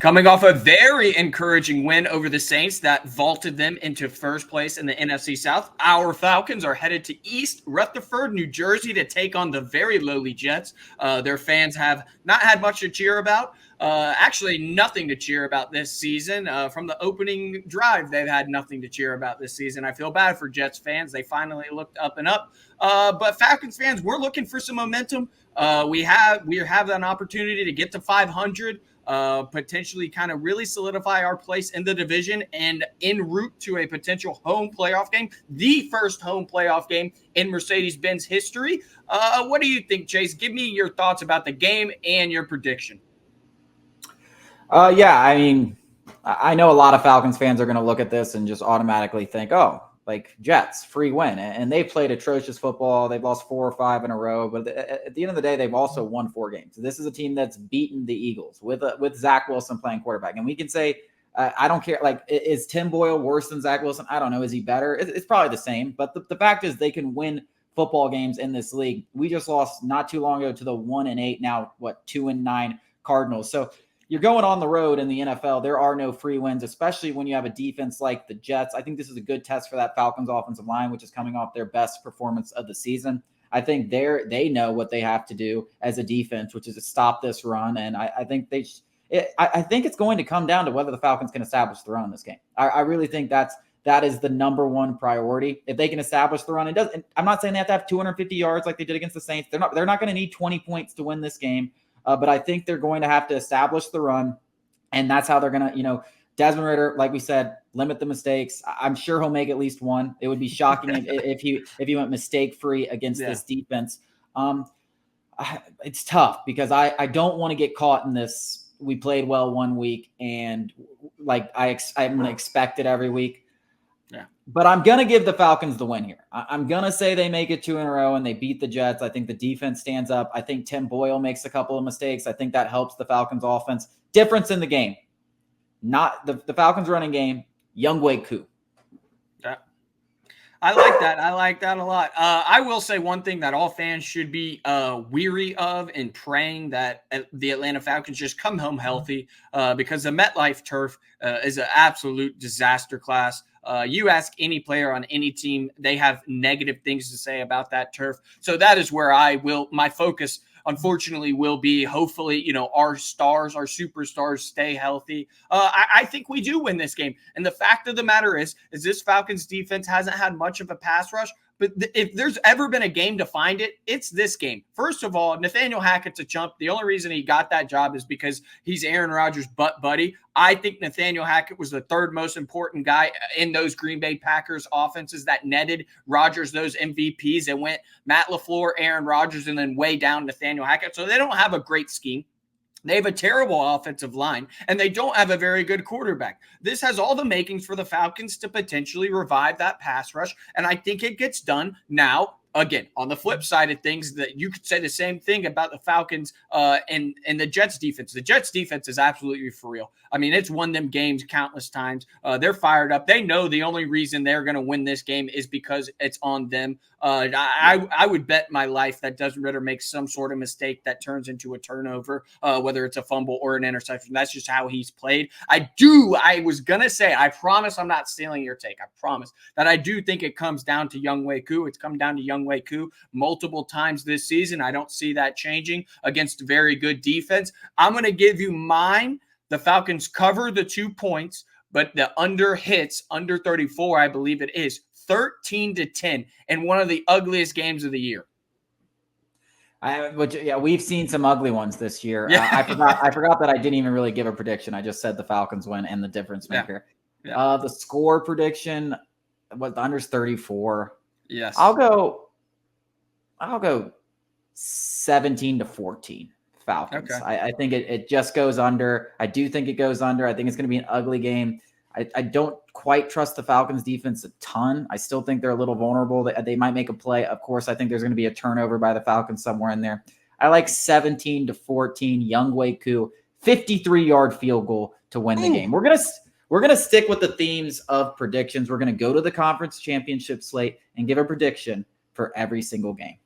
Coming off a very encouraging win over the Saints that vaulted them into first place in the NFC South, our Falcons are headed to East Rutherford, New Jersey to take on the very lowly Jets. Their fans have not had much to cheer about. Actually, nothing to cheer about this season. From the opening drive, they've had nothing to cheer about this season. I feel bad for Jets fans. They finally looked up and up. But Falcons fans, we're looking for some momentum. We have an opportunity to get to 500. Potentially kind of really solidify our place in the division and en route to a potential home playoff game, the first home playoff game in Mercedes-Benz history. What do you think, Chase? Give me your thoughts about the game and your prediction. Yeah, I mean, I know a lot of Falcons fans are going to look at this and just automatically think, oh, like Jets, free win. And they've played atrocious football. They've lost 4 or 5 in a row. But at the end of the day, they've also won 4 games. So this is a team that's beaten the Eagles with Zach Wilson playing quarterback. And we can say, I don't care. Like, is Tim Boyle worse than Zach Wilson? I don't know. Is he better? It's probably the same. But the fact is they can win football games in this league. We just lost not too long ago to the 1-8, now 2-9 Cardinals. So you're going on the road in the NFL. There are no free wins, especially when you have a defense like the Jets. I think this is a good test for that Falcons offensive line, which is coming off their best performance of the season. I think they know what they have to do as a defense, which is to stop this run. And I think I think it's going to come down to whether the Falcons can establish the run in this game. I really think that is the number one priority. If they can establish the run, I'm not saying they have to have 250 yards like they did against the Saints. They're not going to need 20 points to win this game. But I think they're going to have to establish the run, and that's how they're going to, Desmond Ridder, like we said, limit the mistakes. I'm sure he'll make at least one. It would be shocking if he went mistake-free against this defense. It's tough because I don't want to get caught in this. We played well one week, and like I'm going to expect it every week. Yeah. But I'm going to give the Falcons the win here. I'm going to say they make it 2 in a row and they beat the Jets. I think the defense stands up. I think Tim Boyle makes a couple of mistakes. I think that helps the Falcons offense. Difference in the game. Not the Falcons running game, Younghoe Koo. Yeah. I like that. I like that a lot. I will say one thing that all fans should be weary of and praying that the Atlanta Falcons just come home healthy because the MetLife turf is an absolute disaster class. You ask any player on any team, they have negative things to say about that turf. So that is where my focus, unfortunately, will be. Hopefully, our stars, our superstars stay healthy. I think we do win this game. And the fact of the matter is this Falcons defense hasn't had much of a pass rush. But if there's ever been a game to find it, it's this game. First of all, Nathaniel Hackett's a chump. The only reason he got that job is because he's Aaron Rodgers' butt buddy. I think Nathaniel Hackett was the third most important guy in those Green Bay Packers offenses that netted Rodgers those MVPs. It went Matt LaFleur, Aaron Rodgers, and then way down Nathaniel Hackett. So they don't have a great scheme. They have a terrible offensive line, and they don't have a very good quarterback. This has all the makings for the Falcons to potentially revive that pass rush, and I think it gets done now. Again, on the flip side of things, that you could say the same thing about the Falcons and the Jets defense. The Jets defense is absolutely for real. I mean, it's won them games countless times. They're fired up. They know the only reason they're going to win this game is because it's on them. I would bet my life that Desmond Ridder makes some sort of mistake that turns into a turnover, whether it's a fumble or an interception. That's just how he's played. I was going to say, I promise I'm not stealing your take. I promise that I do think it comes down to Younghoe Koo. It's come down to Younghoe Koo multiple times this season. I don't see that changing against a very good defense. I'm going to give you mine. The Falcons cover the 2 points, but the under hits, under 34, I believe it is, 13-10 in one of the ugliest games of the year. We've seen some ugly ones this year. Yeah. I forgot that I didn't even really give a prediction. I just said the Falcons win and the difference maker. Yeah. The score prediction was the under's 34. Yes. I'll go 17-14 Falcons. Okay. I think it just goes under. I do think it goes under. I think it's going to be an ugly game. I don't quite trust the Falcons defense a ton. I still think they're a little vulnerable. They might make a play. Of course, I think there's going to be a turnover by the Falcons somewhere in there. I like 17-14 Younghoe Koo, 53-yard field goal to win the game. We're gonna stick with the themes of predictions. We're gonna go to the conference championship slate and give a prediction for every single game.